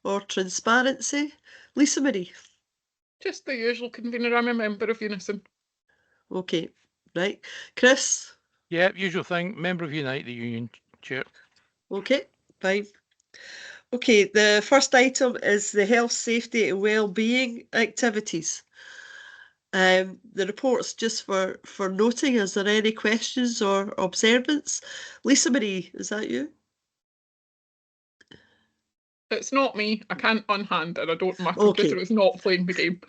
or transparency? Lisa Marie? Just the usual, convener. I'm a member of Unison. Okay, right. Chris? Yeah, usual thing. Member of Unite, the union chair. Okay, fine. Okay, the first item is the health, safety and well-being activities. The report's just for noting. Is there any questions or observance? Lisa Marie, is that you? It's not me. I can't unhand and I don't. My computer is not playing the game.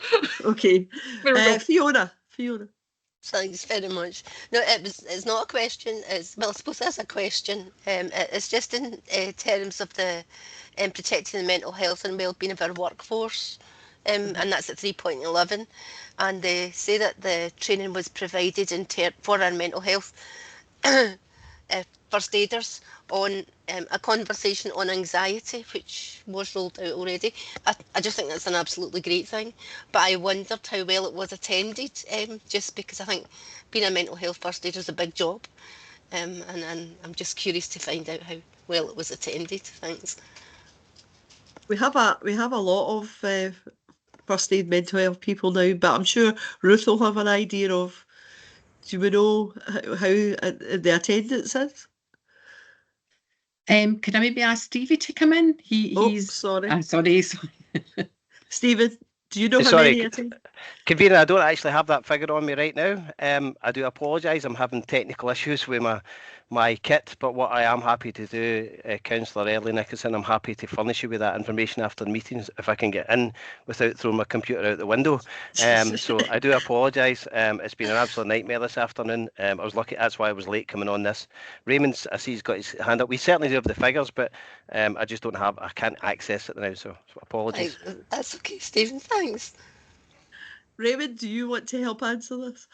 Okay. There we go. Fiona. Thanks very much. No, it's not a question. Well, I suppose that's a question. It's just in terms of the protecting the mental health and well-being of our workforce, and that's at 3.11. And they say that the training was provided for our mental health first aiders on a conversation on anxiety, which was rolled out already. I just think that's an absolutely great thing, but I wondered how well it was attended, just because I think being a mental health first aider is a big job, and I'm just curious to find out how well it was attended. Thanks. We have a lot of first aid mental health people now, but I'm sure Ruth will have an idea of. Do we know how the attendance is? Could I maybe ask Stevie to come in? He's sorry. Sorry. Stephen, do you know how many attend? Convener, I don't actually have that figure on me right now. I do apologise. I'm having technical issues with my kit, but what I am happy to do, Councillor Ellie Nicholson, I'm happy to furnish you with that information after the meetings if I can get in without throwing my computer out the window. So I do apologise. It's been an absolute nightmare this afternoon. I was lucky, that's why I was late coming on this. Raymond, I see he's got his hand up. We certainly do have the figures, but I just don't have, I can't access it now, so apologies. That's okay, Stephen, thanks. Raymond, do you want to help answer this?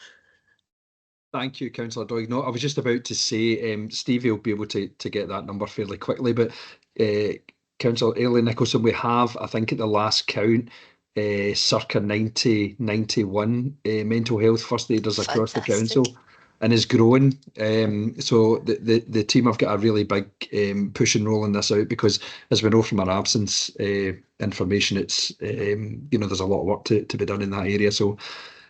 Thank you, Councillor Doig. No, I was just about to say Stevie will be able to get that number fairly quickly, but Councillor Ellie Nicholson, we have, I think at the last count, circa 91 mental health first aiders across the council, and is growing. So the team have got a really big push and rolling this out, because as we know from our absence information, it's there's a lot of work to be done in that area. So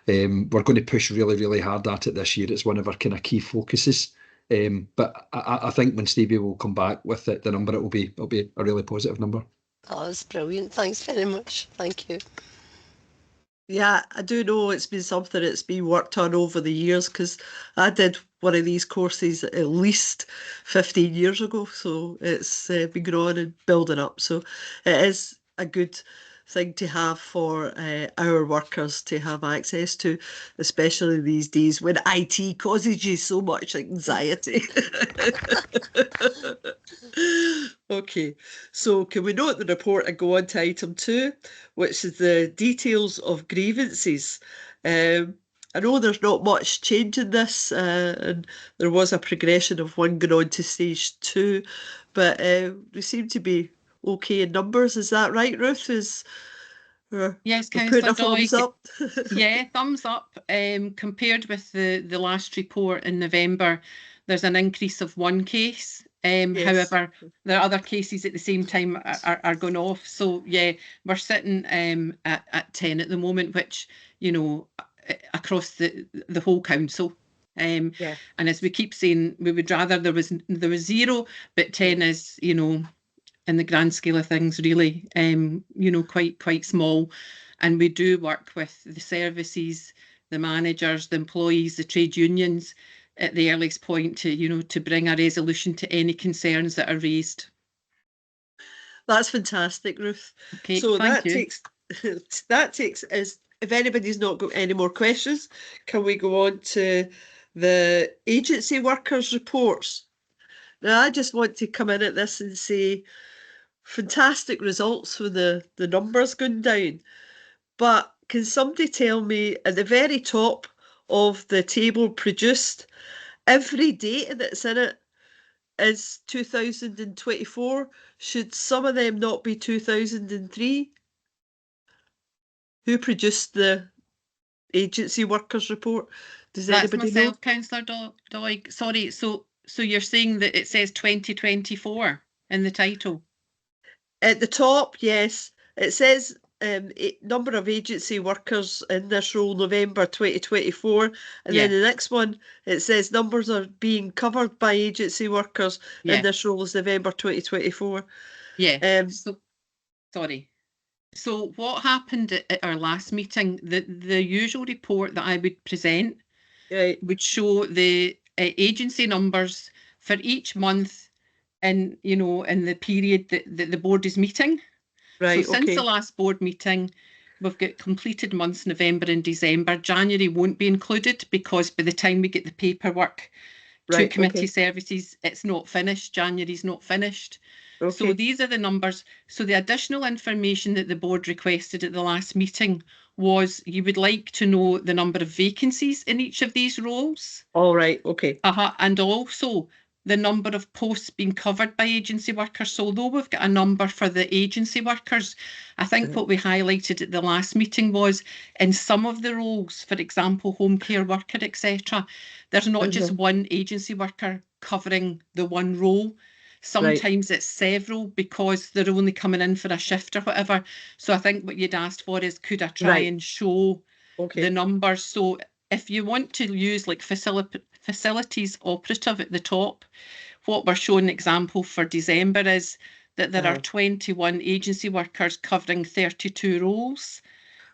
we're going to push really, really hard at it this year. It's one of our kind of key focuses. But I think when Stevie will come back with it, the number, it'll be a really positive number. Oh, that's brilliant. Thanks very much. Thank you. Yeah, I do know it's been something that's been worked on over the years, because I did one of these courses at least 15 years ago. So it's been growing and building up. So it is a good thing to have for our workers to have access to, especially these days when IT causes you so much anxiety. Okay, so can we note the report and go on to item 2, which is the details of grievances. I know there's not much change in this, and there was a progression of one going on to stage 2, but we seem to be okay in numbers. Is that right, Ruth? Yes, Councillor Doig. Yeah, thumbs up. Compared with the last report in November, there's an increase of 1 case. Yes. However, there are other cases at the same time are going off. So yeah, we're sitting at 10 at the moment, which, across the whole council. Yeah. And as we keep saying, we would rather there was 0, but 10 is, in the grand scale of things, really, quite small. And we do work with the services, the managers, the employees, the trade unions at the earliest point to bring a resolution to any concerns that are raised. That's fantastic, Ruth. Okay, so that takes us, if anybody's not got any more questions, can we go on to the agency workers reports? Now, I just want to come in at this and say, fantastic results with the numbers going down. But can somebody tell me, at the very top of the table produced, every date that's in it is 2024? Should some of them not be 2003? Who produced the agency workers report? Does anybody know? That's myself, Councillor Doig. Sorry, so you're saying that it says 2024 in the title? At the top, yes, it says number of agency workers in this role November 2024, and then the next one it says numbers are being covered by agency workers in this role is November 2024. So what happened at our last meeting, the usual report that I would present would show the agency numbers for each month in the period that the board is meeting. So since the last board meeting, we've got completed months, November and December. January won't be included because by the time we get the paperwork to committee services, it's not finished. January's not finished. So these are the numbers. So the additional information that the board requested at the last meeting was you would like to know the number of vacancies in each of these roles. All right, okay. And also the number of posts being covered by agency workers. So although we've got a number for the agency workers, I think what we highlighted at the last meeting was in some of the roles, for example, home care worker, etc., there's not just one agency worker covering the one role. Sometimes it's several because they're only coming in for a shift or whatever. So I think what you'd asked for is could I try and show the numbers? So if you want to use like facilities operative at the top, what we're showing an example for December is that there are 21 agency workers covering 32 roles.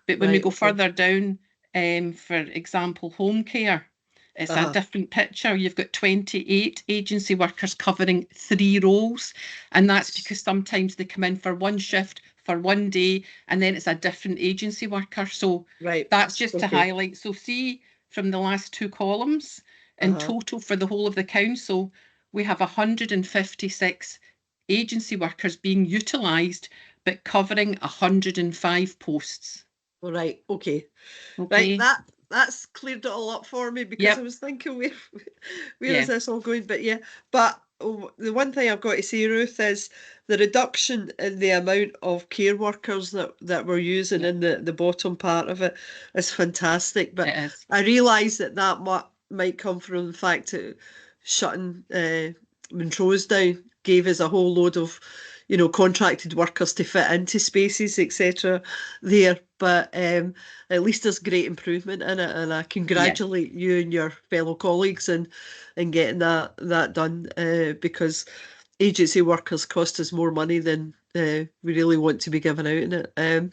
But when we go further down, for example, home care, it's a different picture. You've got 28 agency workers covering 3 roles. And that's because sometimes they come in for one shift for one day and then it's a different agency worker. So that's just to highlight. So see from the last 2 columns, in total for the whole of the council, we have 156 agency workers being utilised, but covering 105 posts. Right, right, that's cleared it all up for me because I was thinking where is this all going? But the one thing I've got to say, Ruth, is the reduction in the amount of care workers that we're using in the bottom part of it is fantastic. But I realise that might come from the fact that shutting Montrose down gave us a whole load of contracted workers to fit into spaces, etc. there. But at least there's great improvement in it, and I congratulate you and your fellow colleagues in getting that done, because agency workers cost us more money than we really want to be given out in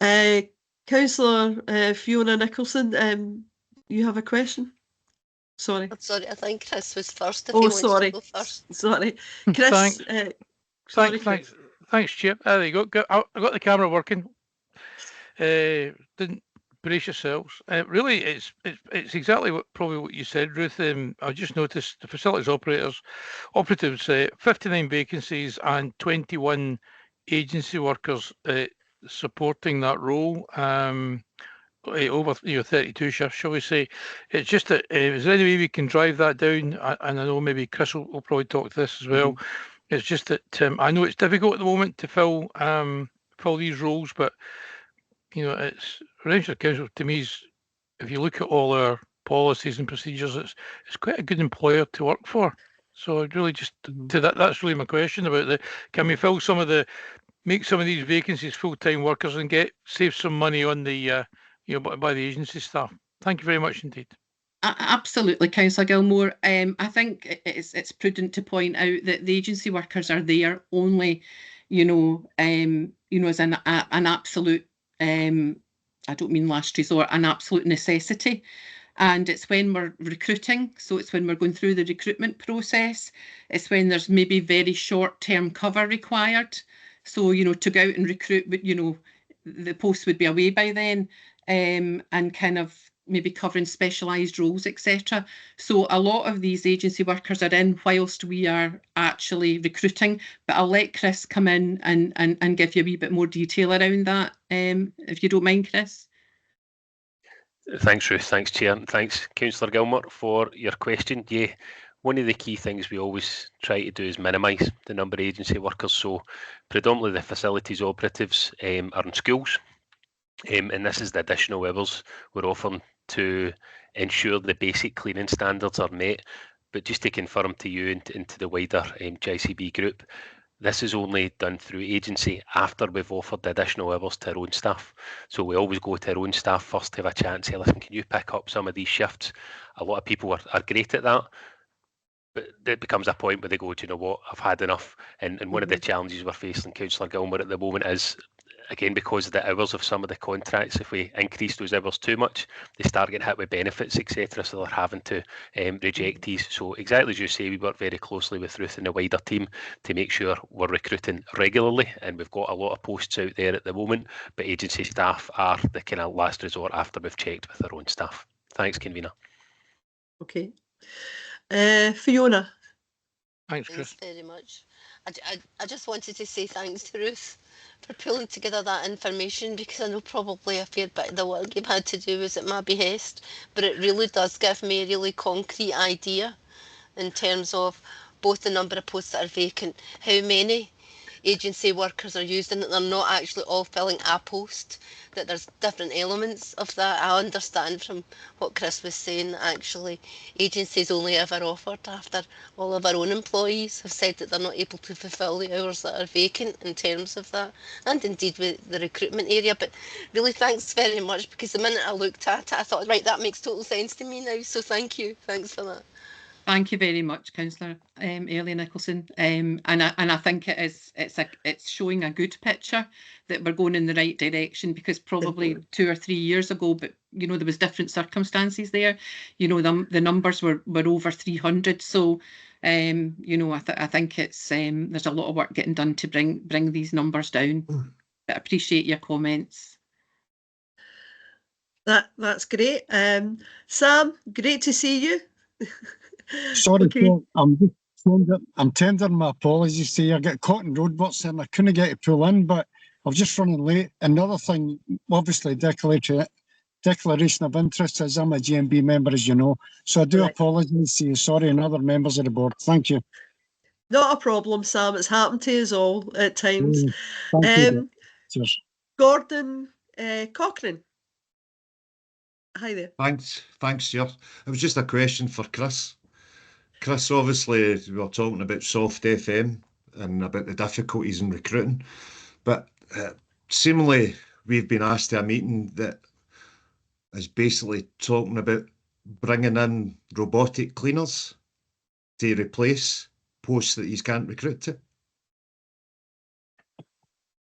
it. Councillor Fiona Nicholson, you have a question? Sorry. I'm sorry, I think Chris was first. If he wants to go first. Sorry. Chris. Thanks, Chair. There you go. I got the camera working. Didn't brace yourselves. Really, it's exactly probably what you said, Ruth. I just noticed the facilities operatives, 59 vacancies and 21 agency workers supporting that role. Over 32 shifts, shall we say. It's just that is there any way we can drive that down? And I know maybe Chris will probably talk to this as well. It's just that I know it's difficult at the moment to fill these roles, but it's Renfrewshire Council to me is, if you look at all our policies and procedures, it's quite a good employer to work for. So I'd really just to that's really my question about can we fill make some of these vacancies full-time workers and save some money on the by the agency staff. Thank you very much indeed. Absolutely, Councillor Gilmore. I think it's prudent to point out that the agency workers are there only, as an absolute. I don't mean last resort, an absolute necessity. And it's when we're recruiting, so it's when we're going through the recruitment process, it's when there's maybe very short-term cover required. So, to go out and recruit, but, the post would be away by then, and kind of maybe covering specialised roles, etc. So a lot of these agency workers are in whilst we are actually recruiting, but I'll let Chris come in and give you a wee bit more detail around that, if you don't mind, Chris. Thanks, Ruth. Thanks, Chair. And thanks, Councillor Gilmore, for your question. Yeah, one of the key things we always try to do is minimise the number of agency workers. So predominantly the facilities operatives are in schools. And this is the additional hours we're offering to ensure the basic cleaning standards are met. But just to confirm to you and to the wider JCB group, this is only done through agency after we've offered the additional hours to our own staff. So we always go to our own staff first to have a chat and say, listen, can you pick up some of these shifts? A lot of people are great at that, but it becomes a point where they go, do you know what, I've had enough. And one of the challenges we're facing, Councillor Gilmore, at the moment is, again, because of the hours of some of the contracts, if we increase those hours too much, they start getting hit with benefits, etc. So they're having to reject these. So exactly as you say, we work very closely with Ruth and the wider team to make sure we're recruiting regularly, and we've got a lot of posts out there at the moment, but agency staff are the kind of last resort after we've checked with our own staff. Thanks, convener. Okay. Fiona. Thanks, Chris. Thanks very much. I just wanted to say thanks to Ruth for pulling together that information, because I know probably a fair bit of the work you've had to do was at my behest, but it really does give me a really concrete idea in terms of both the number of posts that are vacant, how many agency workers are used, and that they're not actually all filling a post, that there's different elements of that. I understand from what Chris was saying, actually agencies only ever offered after all of our own employees have said that they're not able to fulfil the hours that are vacant in terms of that, and indeed with the recruitment area. But really thanks very much, because the minute I looked at it I thought, right, that makes total sense to me now, so thank you, thanks for that. Thank you very much, Councillor Ellie Nicholson. And I think it's showing a good picture that we're going in the right direction, because probably 2 or 3 years ago, but you know, there was different circumstances there. You know, the numbers were over 300. So you know, I think it's there's a lot of work getting done to bring these numbers down. But I appreciate your comments. That's great. Sam, great to see you. Sorry, Okay. I'm tendering my apologies to you. I got caught in roadworks and I couldn't get to pull in, but I was just running late. Another thing, obviously, declaration of interest, as I'm a GMB member, as you know. So I do apologise to you. Sorry, and other members of the board. Thank you. Not a problem, Sam. It's happened to us all at times. Thank you. Cheers. Gordon Cochrane. Hi there. Thanks, Chair. It was just a question for Chris. Chris, obviously, we were talking about soft FM and about the difficulties in recruiting, but seemingly we've been asked to a meeting that is basically talking about bringing in robotic cleaners to replace posts that you can't recruit to.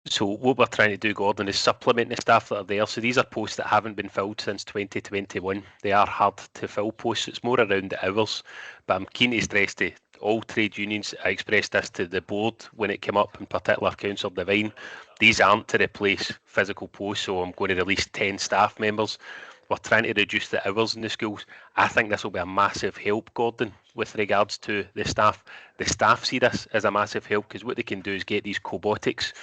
So what we're trying to do, Gordon, is supplement the staff that are there. So these are posts that haven't been filled since 2021. They are hard to fill posts. It's more around the hours. But I'm keen to stress to all trade unions, I expressed this to the board when it came up, in particular Councillor Devine, these aren't to replace physical posts, so I'm going to release 10 staff members. We're trying to reduce the hours in the schools. I think this will be a massive help, Gordon, with regards to the staff. The staff see this as a massive help, because what they can do is get these cobotics,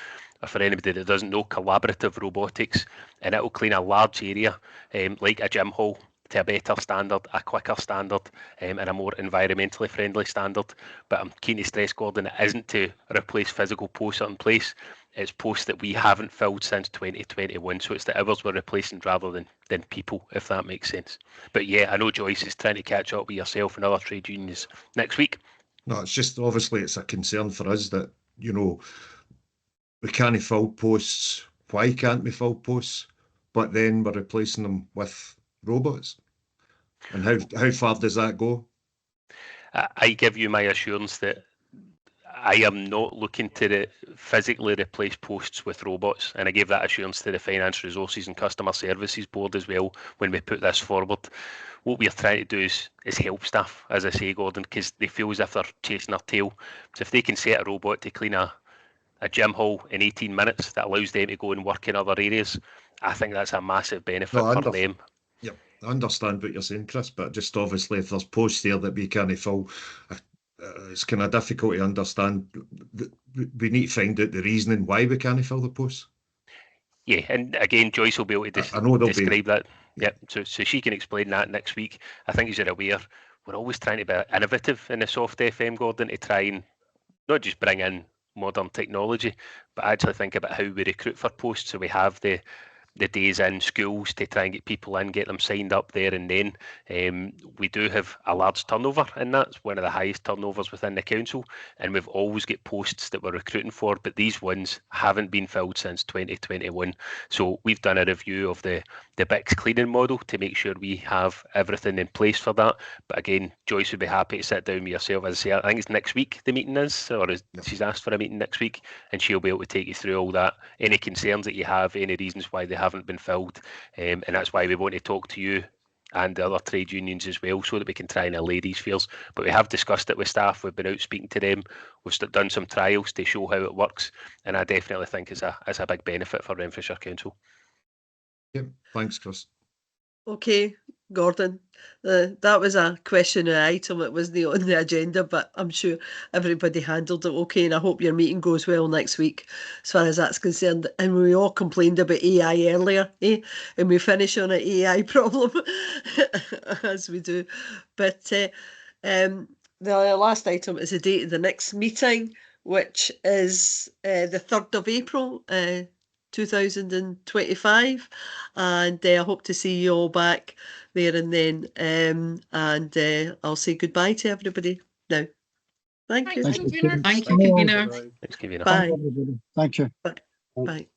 or for anybody that doesn't know, collaborative robotics, and it will clean a large area, like a gym hall, to a better standard, a quicker standard, and a more environmentally friendly standard. But I'm keen to stress, Gordon, it isn't to replace physical posts in place. It's posts that we haven't filled since 2021. So it's the hours we're replacing rather than people, if that makes sense. But yeah, I know Joyce is trying to catch up with yourself and other trade unions next week. No, it's just obviously it's a concern for us that, you know, we can't fill posts. Why can't we fill posts? But then we're replacing them with robots. And how far does that go? I give you my assurance that I am not looking to physically replace posts with robots, and I gave that assurance to the Finance Resources and Customer Services Board as well when we put this forward. What we are trying to do is help staff, as I say, Gordon, because they feel as if they're chasing their tail. So if they can set a robot to clean a gym hall in 18 minutes that allows them to go and work in other areas, I think that's a massive benefit for them. Yeah, I understand what you're saying, Chris, but just obviously if there's posts there that we can't fill, it's kind of difficult to understand. We need to find out the reasoning why we can't fill the posts. Yeah, and again, Joyce will be able to describe that. Yeah, so she can explain that next week. I think as you're aware, we're always trying to be innovative in the soft FM, Gordon, to try and not just bring in modern technology, but actually think about how we recruit for posts. So we have the days in schools to try and get people in, get them signed up there and then. We do have a large turnover in that. It's one of the highest turnovers within the council, and we've always got posts that we're recruiting for, but these ones haven't been filled since 2021. So we've done a review of the BICS cleaning model to make sure we have everything in place for that. But again, Joyce would be happy to sit down with yourself. As I say, I think it's next week the meeting is, or she's asked for a meeting next week, and she'll be able to take you through all that, any concerns that you have, any reasons why they haven't been filled, and that's why we want to talk to you and the other trade unions as well, so that we can try and allay these fears. But we have discussed it with staff, we've been out speaking to them, we've done some trials to show how it works, and I definitely think it's a big benefit for Renfrewshire Council. Yep, thanks, Chris. Okay, Gordon, that was a question item. It wasn't on the agenda, but I'm sure everybody handled it okay, and I hope your meeting goes well next week as far as that's concerned. And we all complained about AI earlier, and we finish on an AI problem as we do. But the last item is the date of the next meeting, which is the 3rd of April 2025, and I hope to see you all back there and then, and I'll say goodbye to everybody now. Thank you. Thanks, Convener. Thank you, Convener. Thanks, Convener. Bye. Thank you. Bye.